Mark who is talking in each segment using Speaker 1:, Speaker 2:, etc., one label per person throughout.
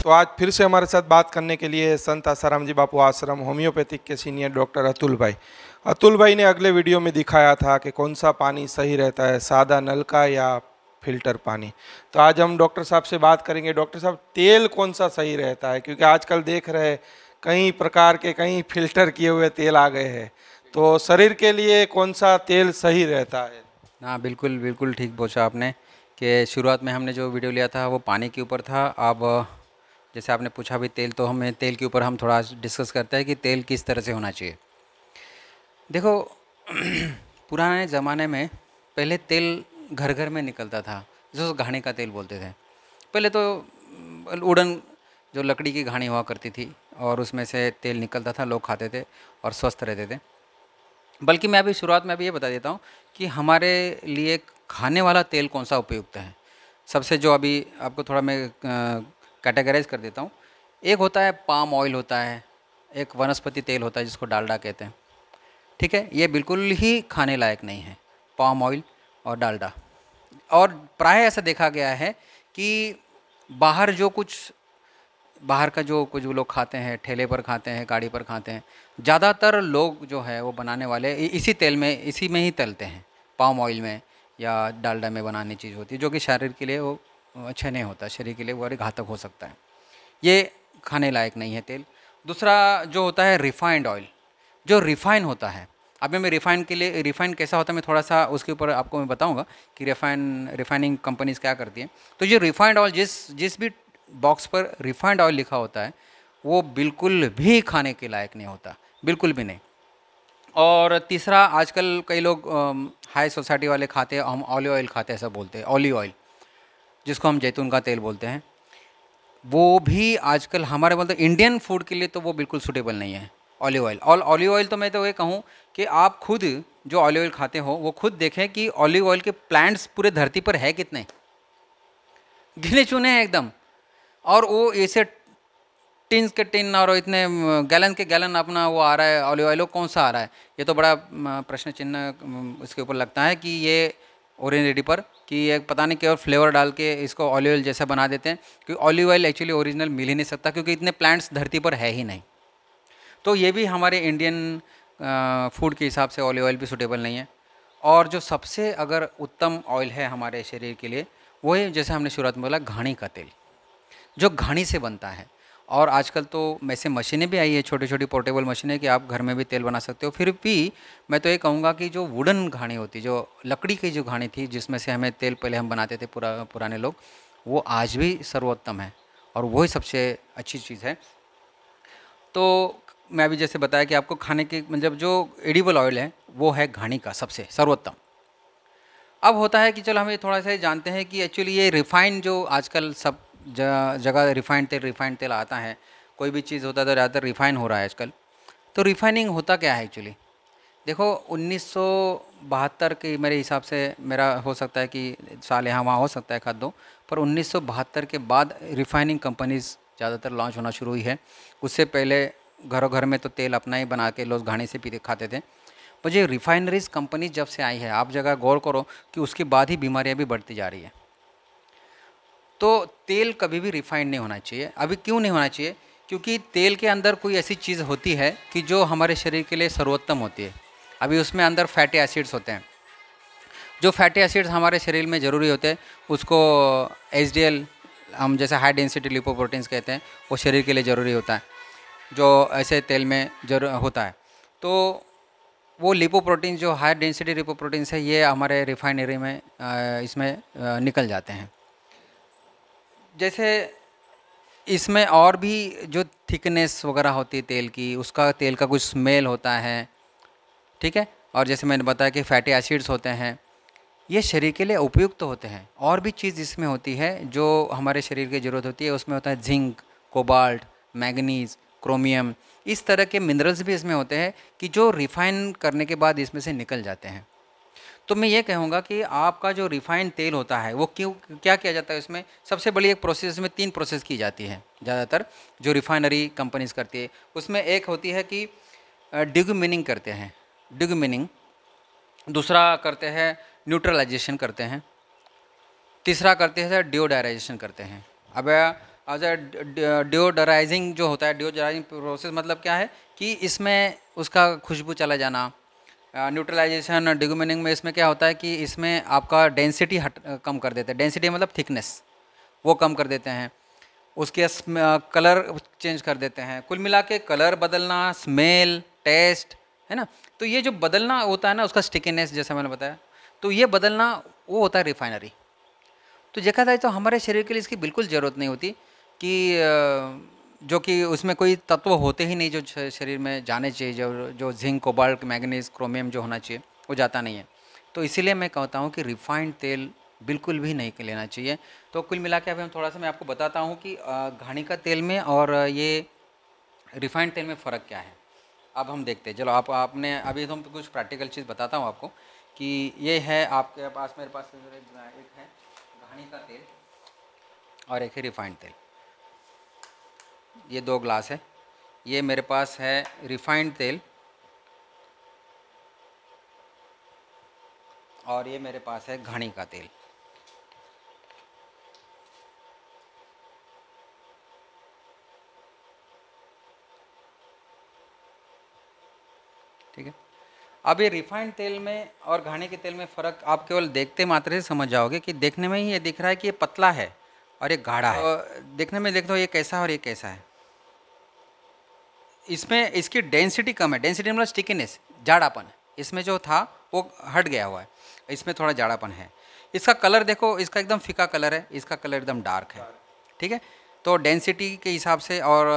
Speaker 1: तो आज फिर से हमारे साथ बात करने के लिए संत आसाराम जी बापू आश्रम होम्योपैथिक के सीनियर डॉक्टर अतुल भाई। अतुल भाई ने अगले वीडियो में दिखाया था कि कौन सा पानी सही रहता है, सादा नल का या फिल्टर पानी। तो आज हम डॉक्टर साहब से बात करेंगे। डॉक्टर साहब, तेल कौन सा सही रहता है? क्योंकि आजकल देख रहे हैं कई प्रकार के कई फिल्टर किए हुए तेल आ गए हैं, तो शरीर के लिए कौन सा तेल सही रहता है?
Speaker 2: हाँ, बिल्कुल बिल्कुल ठीक पूछा आपने कि शुरुआत में हमने जो वीडियो लिया था वो पानी के ऊपर था। अब जैसे आपने पूछा भी तेल, तो हमें तेल के ऊपर हम थोड़ा डिस्कस करते हैं कि तेल किस तरह से होना चाहिए। देखो पुराने ज़माने में पहले तेल घर घर में निकलता था, जो घानी का तेल बोलते थे। पहले तो वुडन जो लकड़ी की घानी हुआ करती थी और उसमें से तेल निकलता था, लोग खाते थे और स्वस्थ रहते थे। बल्कि मैं अभी शुरुआत में अभी ये बता देता हूँ कि हमारे लिए खाने वाला तेल कौन सा उपयुक्त है। सबसे जो अभी आपको थोड़ा मैं कैटेगराइज कर देता हूँ। एक होता है पाम ऑयल होता है, एक वनस्पति तेल होता है जिसको डालडा कहते हैं। ठीक है, ये बिल्कुल ही खाने लायक नहीं है, पाम ऑयल और डालडा। और प्राय ऐसा देखा गया है कि बाहर जो कुछ बाहर का जो कुछ लोग खाते हैं, ठेले पर खाते हैं, गाड़ी पर खाते हैं, ज़्यादातर लोग जो है वो बनाने वाले इसी तेल में, इसी में ही तलते हैं, पाम ऑयल में या डालडा में बनाने चीज़ होती है, जो कि शरीर के लिए वो अच्छा नहीं होता, शरीर के लिए वो घातक हो सकता है। ये खाने लायक नहीं है तेल। दूसरा जो होता है रिफाइंड ऑयल, जो रिफाइन होता है। अभी मैं रिफाइन के लिए, रिफाइन कैसा होता है मैं थोड़ा सा उसके ऊपर आपको मैं बताऊंगा कि रिफाइनिंग कंपनीज क्या करती हैं। तो जो रिफाइंड ऑयल जिस जिस भी बॉक्स पर रिफाइंड ऑयल लिखा होता है वो बिल्कुल भी खाने के लायक नहीं होता, बिल्कुल भी नहीं। और तीसरा, आजकल कई लोग हाई सोसाइटी वाले खाते हैं, हम ऑलिव ऑयल खाते हैं, ऐसा बोलते हैं ऑलिव ऑयल, जिसको हम जैतून का तेल बोलते हैं। वो भी आजकल हमारे बोलते इंडियन फूड के लिए तो वो बिल्कुल सूटेबल नहीं है ऑलिव ऑयल। और ऑलिव ऑयल तो मैं तो ये कहूँ कि आप खुद जो ऑलिव ऑयल खाते हो वो खुद देखें कि ऑलिव ऑयल के प्लांट्स पूरे धरती पर है कितने, गिने चुने हैं एकदम। और वो ऐसे टिन्स के टिन और इतने गैलन के गैलन अपना वो आ रहा है ऑलिव ऑयल, कौन सा आ रहा है? ये तो बड़ा प्रश्न चिन्ह इसके ऊपर लगता है कि ये ओरिजिनलिटी पर, कि ये पता नहीं केवल फ्लेवर डाल के इसको ऑलिव ऑयल जैसा बना देते हैं, क्योंकि ऑलिव ऑयल एक्चुअली ओरिजिनल मिल ही नहीं सकता, क्योंकि इतने प्लांट्स धरती पर है ही नहीं। तो ये भी हमारे इंडियन फूड के हिसाब से ऑलिव ऑयल भी सूटेबल नहीं है। और जो सबसे अगर उत्तम ऑयल है हमारे शरीर के लिए, वो है जैसे हमने शुरुआत में बोला घानी का तेल, जो घानी से बनता है। और आजकल तो वैसे मशीनें भी आई है, छोटी छोटी पोर्टेबल मशीनें, कि आप घर में भी तेल बना सकते हो। फिर भी मैं तो ये कहूँगा कि जो वुडन घानी होती, जो लकड़ी की जो घानी थी जिसमें से हमें तेल पहले हम बनाते थे पुराने लोग, वो आज भी सर्वोत्तम है और वही सबसे अच्छी चीज़ है। तो मैं अभी जैसे बताया कि आपको खाने की मतलब जो एडिबल ऑयल है वो है घानी का सबसे सर्वोत्तम। अब होता है कि चलो हम ये थोड़ा सा जानते हैं कि एक्चुअली ये रिफाइंड जो आजकल सब जगह रिफाइंड तेल आता है, कोई भी चीज़ होता है तो ज़्यादातर रिफाइन हो रहा है आजकल। तो रिफाइनिंग होता क्या है एक्चुअली? देखो 1972 के मेरे हिसाब से, मेरा हो सकता है कि साल यहाँ वहाँ हो सकता है खाद दो, पर 1972 के बाद रिफाइनिंग कंपनीज ज़्यादातर लॉन्च होना शुरू हुई है। उससे पहले घरों घर में तो तेल अपना ही बना के लोग घानी से पीते खाते थे। पर ये रिफाइनरीज कंपनी जब से आई है, आप जगह गौर करो कि उसके बाद ही बीमारियां भी बढ़ती जा रही है। तो तेल कभी भी रिफाइंड नहीं होना चाहिए। अभी क्यों नहीं होना चाहिए? क्योंकि तेल के अंदर कोई ऐसी चीज़ होती है कि जो हमारे शरीर के लिए सर्वोत्तम होती है। अभी उसमें अंदर फैटी एसिड्स होते हैं, जो फैटी एसिड्स हमारे शरीर में ज़रूरी होते हैं, उसको HDL, हम जैसे हाई डेंसिटी लिपोप्रोटीन्स कहते हैं, वो शरीर के लिए ज़रूरी होता है, जो ऐसे तेल में जरूर होता है। तो वो लिपोप्रोटीन, जो हाई डेंसिटी लिपोप्रोटीन्स है, ये हमारे रिफाइनरी में इसमें निकल जाते हैं। जैसे इसमें और भी जो थिकनेस वगैरह होती है तेल की, उसका तेल का कुछ स्मेल होता है, ठीक है। और जैसे मैंने बताया कि फैटी एसिड्स होते हैं, ये शरीर के लिए उपयुक्त तो होते हैं। और भी चीज़ इसमें होती है जो हमारे शरीर की ज़रूरत होती है, उसमें होता है जिंक, कोबाल्ट, मैग्नीज, क्रोमियम, इस तरह के मिनरल्स भी इसमें होते हैं कि जो रिफ़ाइन करने के बाद इसमें से निकल जाते हैं। तो मैं ये कहूँगा कि आपका जो रिफ़ाइंड तेल होता है वो क्यों क्या किया जाता है उसमें? सबसे बड़ी एक प्रोसेस में 3 प्रोसेस की जाती है ज़्यादातर, जो रिफ़ाइनरी कंपनीज़ करती है। उसमें एक होती है कि डिग्यूमिनिंग करते हैं, डिग्यूमिनिंग। दूसरा करते हैं न्यूट्रलाइजेशन करते हैं। तीसरा करते हैं डिओडाइराइजेशन करते हैं। अब एज अ डिओडराइजिंग जो होता है, डिओडराइजिंग प्रोसेस मतलब क्या है कि इसमें उसका खुशबू चला जाना। न्यूट्रलाइजेशन डिगुमिनिंग में इसमें क्या होता है कि इसमें आपका डेंसिटी कम कर देते हैं। डेंसिटी मतलब थिकनेस, वो कम कर देते हैं। उसके कलर चेंज कर देते हैं। कुल मिला के कलर बदलना, स्मेल, टेस्ट, है ना। तो ये जो बदलना होता है ना, उसका स्टिकीनेस जैसा मैंने बताया, तो ये बदलना वो होता है रिफाइनरी। तो देखा जाए तो हमारे शरीर के लिए इसकी बिल्कुल ज़रूरत नहीं होती कि जो कि उसमें कोई तत्व होते ही नहीं जो शरीर में जाने चाहिए, जो जिंक, कोबाल्ट, मैग्नीज, क्रोमियम जो होना चाहिए वो जाता नहीं है। तो इसीलिए मैं कहता हूँ कि रिफाइंड तेल बिल्कुल भी नहीं लेना चाहिए। तो कुल मिला के अभी हम थोड़ा सा मैं आपको बताता हूँ कि घानी का तेल में और ये रिफाइंड तेल में फ़र्क क्या है। अब हम देखते हैं, चलो आपने अभी तो हम कुछ प्रैक्टिकल चीज़ बताता हूँ आपको कि ये है आपके पास, मेरे पास एक है घानी का तेल और एक है रिफाइंड तेल। ये 2 ग्लास है। ये मेरे पास है रिफाइंड तेल और ये मेरे पास है घानी का तेल। ठीक है। अब ये रिफाइंड तेल में और घानी के तेल में फ़र्क आप केवल देखते मात्र से समझ जाओगे कि देखने में ही ये दिख रहा है कि ये पतला है और ये गाढ़ा है। देखने में देख दो ये कैसा है और ये कैसा है। इसमें इसकी डेंसिटी कम है। डेंसिटी मतलब स्टिकीनेस, जाड़ापन। इसमें जो था वो हट गया हुआ है, इसमें थोड़ा जाड़ापन है। इसका कलर देखो, इसका एकदम फीका कलर है, इसका कलर एकदम डार्क है। ठीक है। तो डेंसिटी के हिसाब से और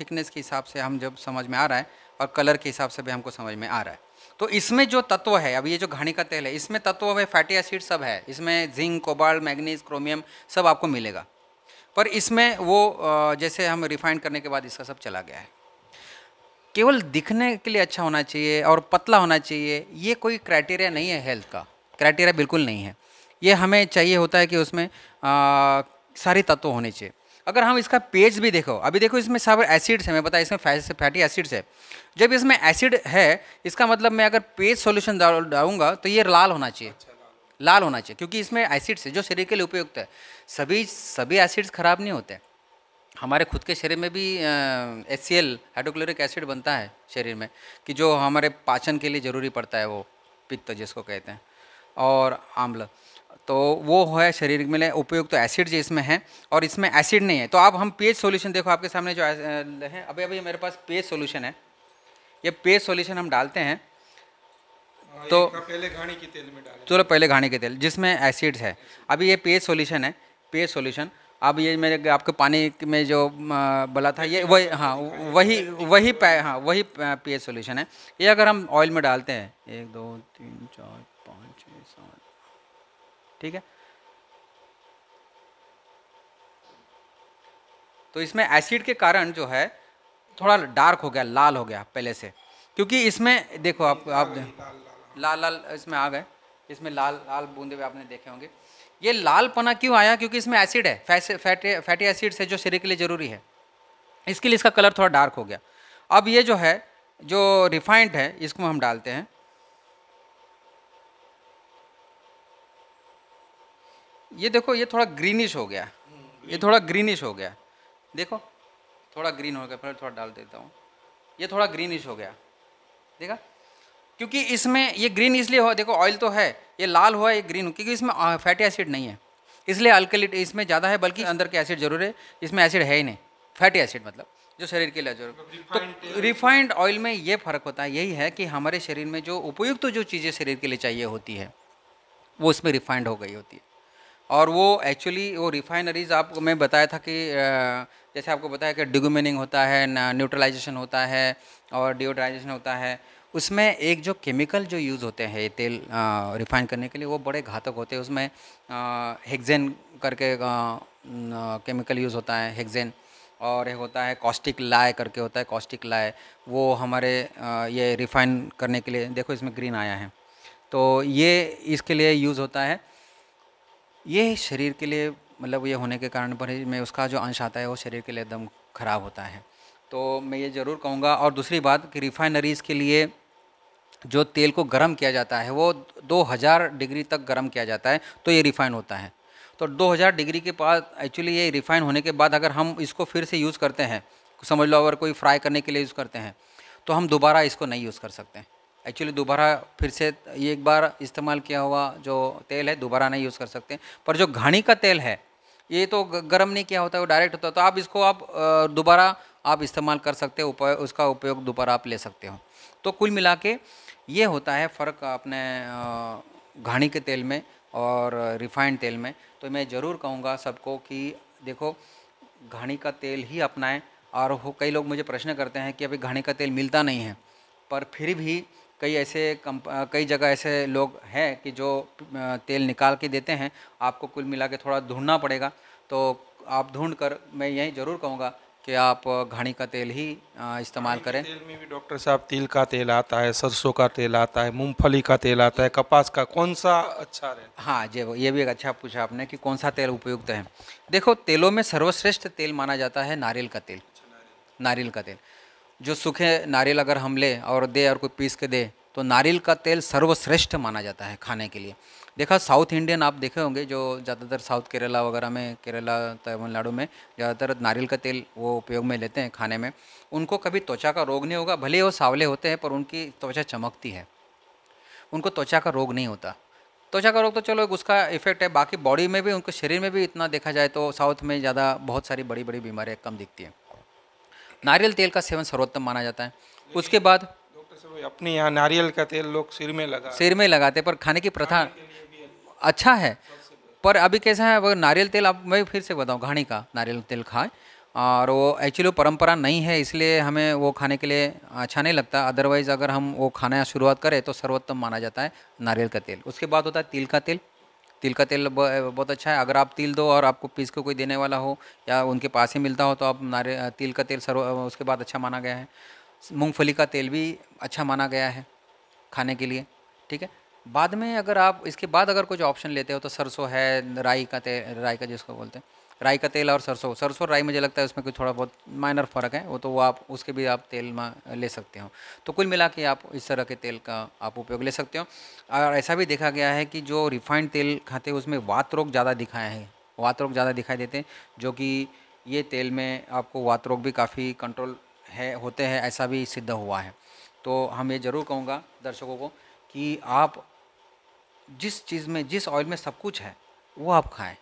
Speaker 2: थिकनेस के हिसाब से हम जब समझ में आ रहा है और कलर के हिसाब से भी हमको समझ में आ रहा है। तो इसमें जो तत्व है, अभी ये जो घानी का तेल है, इसमें तत्व में फैटी एसिड सब है। इसमें जिंक, कोबाल्ट, मैग्नीज, क्रोमियम सब आपको मिलेगा। पर इसमें वो जैसे हम रिफाइंड करने के बाद इसका सब चला गया है। केवल दिखने के लिए अच्छा होना चाहिए और पतला होना चाहिए, ये कोई क्राइटेरिया नहीं है हेल्थ का। क्राइटेरिया बिल्कुल नहीं है। ये हमें चाहिए होता है कि उसमें सारे तत्व होने चाहिए। अगर हम इसका पेज भी देखो, अभी देखो इसमें सब एसिड्स है, मैं बताया इसमें फैटी एसिड्स है। जब इसमें एसिड है, इसका मतलब मैं अगर पेज सॉल्यूशन डालूंगा तो ये लाल होना चाहिए। लाल होना चाहिए क्योंकि इसमें एसिड्स है जो शरीर के लिए उपयुक्त है। सभी एसिड्स खराब नहीं होते। हमारे खुद के शरीर में भी HCl हाइड्रोक्लोरिक एसिड बनता है शरीर में, कि जो हमारे पाचन के लिए ज़रूरी पड़ता है, वो पित्त जिसको कहते हैं, और आम्ल। तो वो है शरीर में उपयुक्त तो एसिड जो इसमें है, और इसमें एसिड नहीं है। तो अब हम पेज सॉल्यूशन देखो आपके सामने जो है, अभी मेरे पास पेज सॉल्यूशन है। ये पेज सॉल्यूशन हम डालते हैं तो
Speaker 1: पहले घानी के तेल में डालें।
Speaker 2: चलो पहले घानी के तेल जिसमें एसिड्स है। अभी ये पेज सॉल्यूशन है, पेज सॉल्यूशन। अब ये मेरे आपके पानी में जो बोला था ये वही, हाँ वही पेज सॉल्यूशन है। ये अगर हम ऑयल में डालते हैं 1 2 3 4 5 6 7, ठीक है। तो इसमें एसिड के कारण जो है थोड़ा डार्क हो गया, लाल हो गया पहले से, क्योंकि इसमें देखो आप लाल लाल इसमें आ गए। इसमें लाल लाल बूंदे भी आपने देखे होंगे। ये लालपना क्यों आया? क्योंकि इसमें एसिड है, फैटी एसिड्स है जो शरीर के लिए ज़रूरी है। इसके लिए इसका कलर थोड़ा डार्क हो गया। अब ये जो है, जो रिफाइंड है, इसको हम डालते हैं। ये देखो ये थोड़ा ग्रीनिश हो गया, ये थोड़ा ग्रीनिश हो गया, देखो थोड़ा ग्रीन हो गया। फिर थोड़ा डाल देता हूँ, ये थोड़ा ग्रीनिश हो गया, देखा। क्योंकि इसमें ये ग्रीन इसलिए हुआ, देखो ऑयल तो है, ये लाल हुआ, ये ग्रीन, क्योंकि इसमें फैटी एसिड नहीं है, इसलिए अल्कलिटी इसमें ज़्यादा है, बल्कि अंदर के एसिड जरूर है, इसमें एसिड है ही नहीं। फैटी एसिड मतलब जो शरीर के लिए जरूर। तो रिफाइंड ऑयल में ये फ़र्क होता है, यही है कि हमारे शरीर में जो उपयुक्त जो चीज़ें शरीर के लिए चाहिए होती है वो इसमें रिफाइंड हो गई होती है। और वो एक्चुअली वो रिफाइनरीज आपको मैं बताया था कि जैसे आपको बताया कि डिगुमिनिंग होता है, न्यूट्रलाइजेशन होता है और डिओड्राइजेशन होता है। उसमें एक जो केमिकल जो यूज़ होते हैं तेल रिफाइन करने के लिए, वो बड़े घातक होते हैं। उसमें हेक्सेन करके केमिकल यूज़ होता है, हेक्सेन। और एक होता है कॉस्टिक लाय करके होता है, कॉस्टिक लाय। वो हमारे ये रिफाइन करने के लिए, देखो इसमें ग्रीन आया है, तो ये इसके लिए यूज़ होता है। ये शरीर के लिए मतलब ये होने के कारण पर में उसका जो अंश आता है वो शरीर के लिए एकदम ख़राब होता है। तो मैं ये ज़रूर कहूँगा। और दूसरी बात कि रिफाइनरीज़ के लिए जो तेल को गर्म किया जाता है वो 2000 डिग्री तक गर्म किया जाता है, तो ये रिफाइन होता है। तो 2000 डिग्री के बाद एक्चुअली ये रिफाइन होने के बाद अगर हम इसको फिर से यूज़ करते हैं, समझ लो अगर कोई फ्राई करने के लिए यूज़ करते हैं, तो हम दोबारा इसको नहीं यूज़ कर सकते हैं। एक्चुअली दोबारा फिर से ये एक बार इस्तेमाल किया हुआ जो तेल है दोबारा नहीं यूज़ कर सकते। पर जो घानी का तेल है ये तो गर्म नहीं किया होता है, वो डायरेक्ट होता है, तो आप इसको आप दोबारा आप इस्तेमाल कर सकते हो, उसका उपयोग दोबारा आप ले सकते हो। तो कुल मिला के ये होता है फ़र्क अपने घानी के तेल में और रिफाइंड तेल में। तो मैं ज़रूर कहूँगा सबको कि देखो घानी का तेल ही अपनाएं। और कई लोग मुझे प्रश्न करते हैं कि अभी घानी का तेल मिलता नहीं है, पर फिर भी कई जगह ऐसे लोग हैं कि जो तेल निकाल के देते हैं, आपको कुल मिला के थोड़ा ढूंढना पड़ेगा। तो आप ढूंढ कर, मैं यही ज़रूर कहूँगा कि आप घानी का तेल ही इस्तेमाल करें।
Speaker 1: तेल में भी डॉक्टर साहब तिल का तेल आता है, सरसों का तेल आता है, मूंगफली का तेल आता है, कपास का, कौन सा अच्छा रहता
Speaker 2: हाँ जी, ये भी एक अच्छा पूछा आपने कि कौन सा तेल उपयुक्त है। देखो तेलों में सर्वश्रेष्ठ तेल माना जाता है नारियल का तेल। नारियल का तेल, जो सूखे नारियल अगर हम ले और दे और कोई पीस के दे, तो नारियल का तेल सर्वश्रेष्ठ माना जाता है खाने के लिए। देखा साउथ इंडियन आप देखे होंगे, जो ज़्यादातर साउथ केरला वगैरह में, केरला तमिलनाडु में ज़्यादातर नारियल का तेल वो उपयोग में लेते हैं खाने में। उनको कभी त्वचा का रोग नहीं होगा, भले ही वो सांवले होते हैं पर उनकी त्वचा चमकती है, उनको त्वचा का रोग नहीं होता। त्वचा का रोग तो चलो उसका इफेक्ट है, बाकी बॉडी में भी, उनके शरीर में भी इतना देखा जाए तो साउथ में ज़्यादा बहुत सारी बड़ी बड़ी बीमारियाँ कम दिखती हैं। नारियल तेल का सेवन सर्वोत्तम माना जाता है। उसके बाद
Speaker 1: डॉक्टर साहब अपने यहाँ नारियल का तेल लोग सिर में
Speaker 2: लगाते, पर खाने की प्रथा अच्छा है। पर अभी कैसा है, अगर नारियल तेल, अब मैं फिर से बताऊँ, घानी का नारियल तेल खाएं, और वो एक्चुअली परंपरा नहीं है इसलिए हमें वो खाने के लिए अच्छा नहीं लगता। अदरवाइज़ अगर हम वो खाना शुरुआत करें तो सर्वोत्तम माना जाता है नारियल का तेल। उसके बाद होता है तिल का तेल। तिल का तेल बहुत अच्छा है। अगर आप तिल दो और आपको पीस के कोई देने वाला हो या उनके पास ही मिलता हो तो आप तिल का तेल उसके बाद अच्छा माना गया है। मूंगफली का तेल भी अच्छा माना गया है खाने के लिए, ठीक है। बाद में अगर आप इसके बाद अगर कुछ ऑप्शन लेते हो तो सरसों है, राई का तेल, राई का जिसको बोलते हैं, राई का तेल और सरसों और राई, मुझे लगता है उसमें कुछ थोड़ा बहुत माइनर फ़र्क है, वो तो वो आप उसके भी आप तेल में ले सकते हो। तो कुल मिला के आप इस तरह के तेल का आप उपयोग ले सकते हो। और ऐसा भी देखा गया है कि जो रिफाइंड तेल खाते हैं उसमें वात रोग ज़्यादा दिखाए हैं, वात रोग ज़्यादा दिखाई देते हैं, जो कि ये तेल में आपको वात रोग भी काफ़ी कंट्रोल होते हैं, ऐसा भी सिद्ध हुआ है। तो हम ये ज़रूर कहूँगा दर्शकों को कि आप जिस चीज़ में, जिस ऑयल में सब कुछ है वो आप खाएं,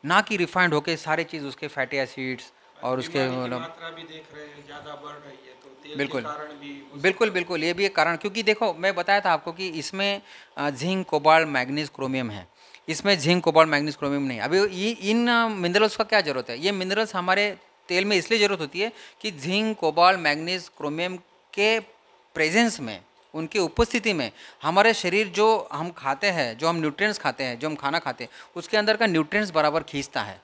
Speaker 2: ना कि रिफाइंड होके सारी चीज़ उसके फैटी एसिड्स और उसके
Speaker 1: मात्रा भी देख रहे हैं ज़्यादा बढ़ रही है, तो तेल
Speaker 2: बिल्कुल
Speaker 1: के कारण भी
Speaker 2: बिल्कुल ये भी एक कारण, क्योंकि देखो मैं बताया था आपको कि इसमें जिंक, कोबाल्ट, मैग्नीज, क्रोमियम है। इसमें जिंक, कोबाल्ट, मैग्नीज, क्रोमियम नहीं। अभी ये इन मिनरल्स का क्या ज़रूरत है? ये मिनरल्स हमारे तेल में इसलिए ज़रूरत होती है कि जिंक, कोबाल्ट, मैग्नीज, क्रोमियम के प्रेजेंस में, उनकी उपस्थिति में हमारे शरीर जो हम खाते हैं, जो हम न्यूट्रिएंट्स खाते हैं, जो हम खाना खाते हैं, उसके अंदर का न्यूट्रिएंट्स बराबर खींचता है।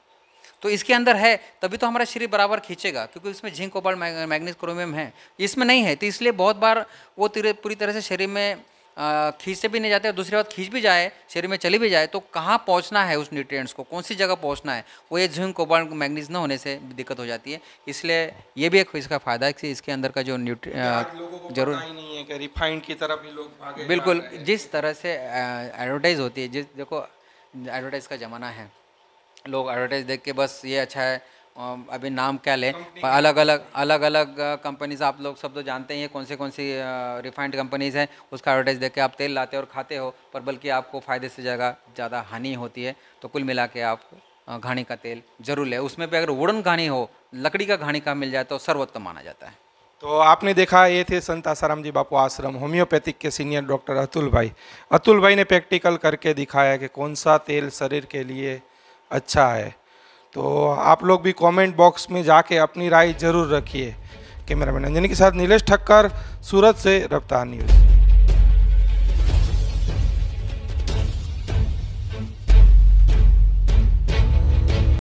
Speaker 2: तो इसके अंदर है तभी तो हमारा शरीर बराबर खींचेगा, क्योंकि इसमें जिंक, कोबाल्ट, मैग्नीज, क्रोमियम है, इसमें नहीं है। तो इसलिए बहुत बार वो पूरी तरह से शरीर में खींचते भी नहीं जाते, और दूसरी बात खींच भी जाए, शरीर में चली भी जाए, तो कहाँ पहुँचना है उस न्यूट्रिएंट्स को, कौन सी जगह पहुँचना है, वो ये जिंक, कोबाल्ट, मैग्नीज न होने से दिक्कत हो जाती है। इसलिए ये भी एक इसका फ़ायदा है कि इसके अंदर का जो
Speaker 1: जरूर नहीं है कि रिफाइंड की तरफ ही लोग भागे।
Speaker 2: बिल्कुल, जिस तरह से एडवर्टाइज़ होती है, देखो एडवर्टाइज़ का ज़माना है, लोग एडवर्टाइज देख के बस ये अच्छा है, अभी नाम क्या लें, अलग अलग कंपनीज, आप लोग सब तो जानते ही हैं कौन सी रिफाइंड कंपनीज हैं, उसका एडवर्टाइज देख के आप तेल लाते हो और खाते हो, पर बल्कि आपको फ़ायदे से ज़्यादा हानि होती है। तो कुल मिला के आप घानी का तेल जरूर लें। उसमें भी अगर वुडन घानी हो, लकड़ी का घानी का मिल जाए तो सर्वोत्तम माना जाता है।
Speaker 1: तो आपने देखा, ये थे संत आसाराम जी बापू आश्रम होम्योपैथिक के सीनियर डॉक्टर अतुल भाई ने प्रैक्टिकल करके दिखाया कि कौन सा तेल शरीर के लिए अच्छा है। तो आप लोग भी कमेंट बॉक्स में जाके अपनी राय जरूर रखिए। कैमरामैन अंजनी के साथ नीलेश ठक्कर, सूरत से रफ्तार न्यूज़।